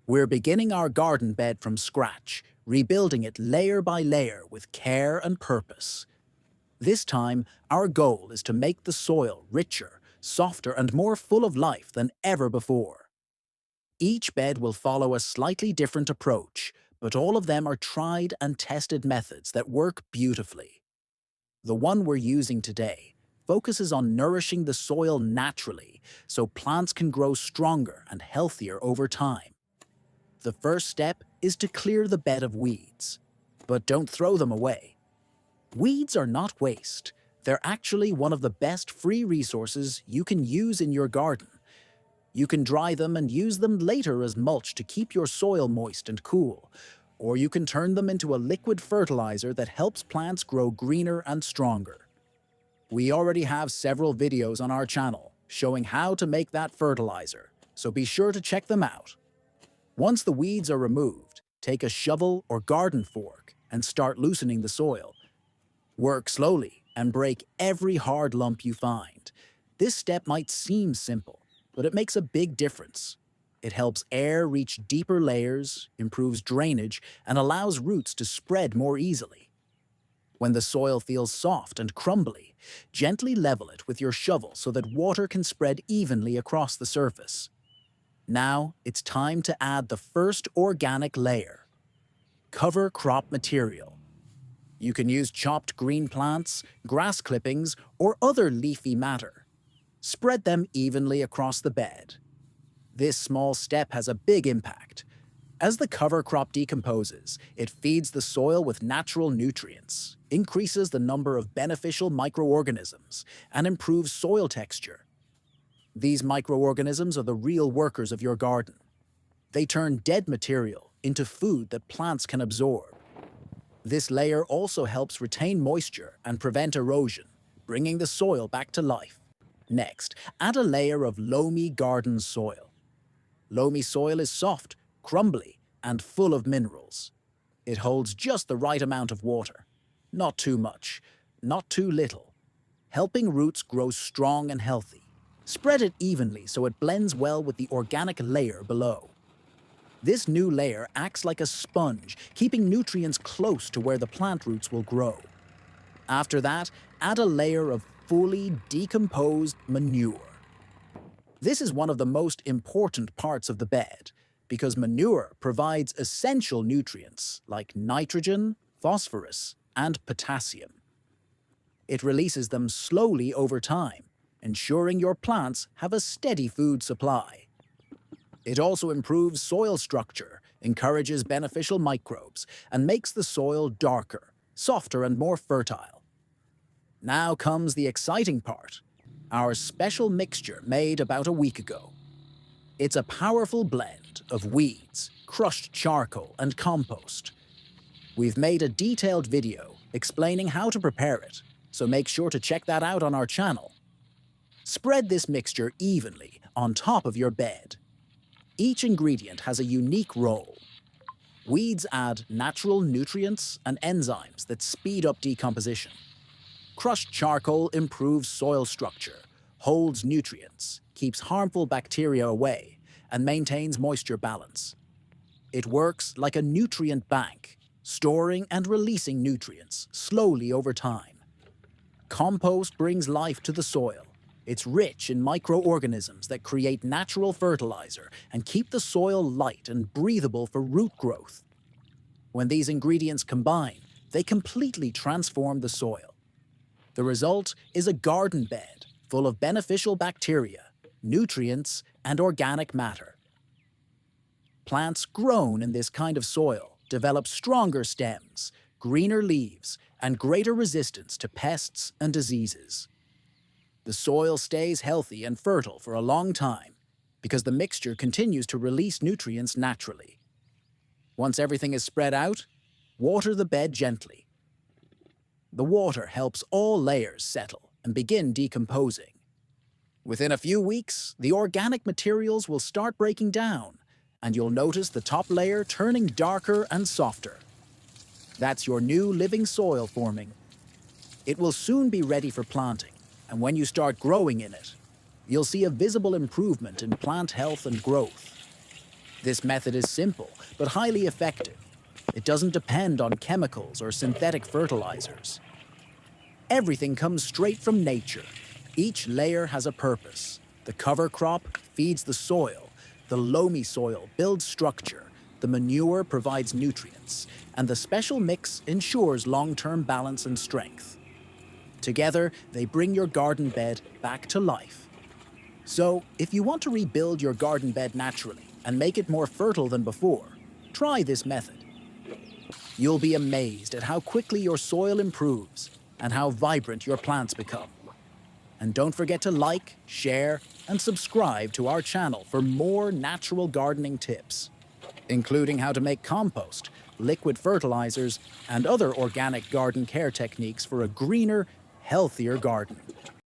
We're beginning our garden bed from scratch, rebuilding it layer by layer with care and purpose. This time, our goal is to make the soil richer, softer, and more full of life than ever before. Each bed will follow a slightly different approach, but all of them are tried and tested methods that work beautifully. The one we're using today focuses on nourishing the soil naturally so plants can grow stronger and healthier over time. The first step is to clear the bed of weeds. But don't throw them away. Weeds are not waste. They're actually one of the best free resources you can use in your garden. You can dry them and use them later as mulch to keep your soil moist and cool, or you can turn them into a liquid fertilizer that helps plants grow greener and stronger. We already have several videos on our channel showing how to make that fertilizer, so be sure to check them out. Once the weeds are removed, take a shovel or garden fork and start loosening the soil. Work slowly and break every hard lump you find. This step might seem simple, but it makes a big difference. It helps air reach deeper layers, improves drainage, and allows roots to spread more easily. When the soil feels soft and crumbly, gently level it with your shovel so that water can spread evenly across the surface. Now, it's time to add the first organic layer: cover crop material. You can use chopped green plants, grass clippings, or other leafy matter. Spread them evenly across the bed. This small step has a big impact. As the cover crop decomposes, it feeds the soil with natural nutrients, increases the number of beneficial microorganisms, and improves soil texture. These microorganisms are the real workers of your garden. They turn dead material into food that plants can absorb. This layer also helps retain moisture and prevent erosion, bringing the soil back to life. Next, add a layer of loamy garden soil. Loamy soil is soft, crumbly, and full of minerals. It holds just the right amount of water. Not too much, not too little, helping roots grow strong and healthy. Spread it evenly so it blends well with the organic layer below. This new layer acts like a sponge, keeping nutrients close to where the plant roots will grow. After that, add a layer of fully decomposed manure. This is one of the most important parts of the bed, because manure provides essential nutrients like nitrogen, phosphorus, and potassium. It releases them slowly over time, ensuring your plants have a steady food supply. It also improves soil structure, encourages beneficial microbes, and makes the soil darker, softer, and more fertile. Now comes the exciting part: our special mixture made about a week ago. It's a powerful blend of weeds, crushed charcoal, and compost. We've made a detailed video explaining how to prepare it, so make sure to check that out on our channel. Spread this mixture evenly on top of your bed. Each ingredient has a unique role. Weeds add natural nutrients and enzymes that speed up decomposition. Crushed charcoal improves soil structure, holds nutrients, keeps harmful bacteria away, and maintains moisture balance. It works like a nutrient bank, storing and releasing nutrients slowly over time. Compost brings life to the soil. It's rich in microorganisms that create natural fertilizer and keep the soil light and breathable for root growth. When these ingredients combine, they completely transform the soil. The result is a garden bed full of beneficial bacteria, nutrients, and organic matter. Plants grown in this kind of soil develop stronger stems, greener leaves, and greater resistance to pests and diseases. The soil stays healthy and fertile for a long time because the mixture continues to release nutrients naturally. Once everything is spread out, water the bed gently. The water helps all layers settle and begin decomposing. Within a few weeks, the organic materials will start breaking down, and you'll notice the top layer turning darker and softer. That's your new living soil forming. It will soon be ready for planting, and when you start growing in it, you'll see a visible improvement in plant health and growth. This method is simple, but highly effective. It doesn't depend on chemicals or synthetic fertilizers. Everything comes straight from nature. Each layer has a purpose. The cover crop feeds the soil, the loamy soil builds structure, the manure provides nutrients, and the special mix ensures long-term balance and strength. Together, they bring your garden bed back to life. So, if you want to rebuild your garden bed naturally and make it more fertile than before, try this method. You'll be amazed at how quickly your soil improves and how vibrant your plants become. And don't forget to like, share, and subscribe to our channel for more natural gardening tips, including how to make compost, liquid fertilizers, and other organic garden care techniques for a greener, healthier garden.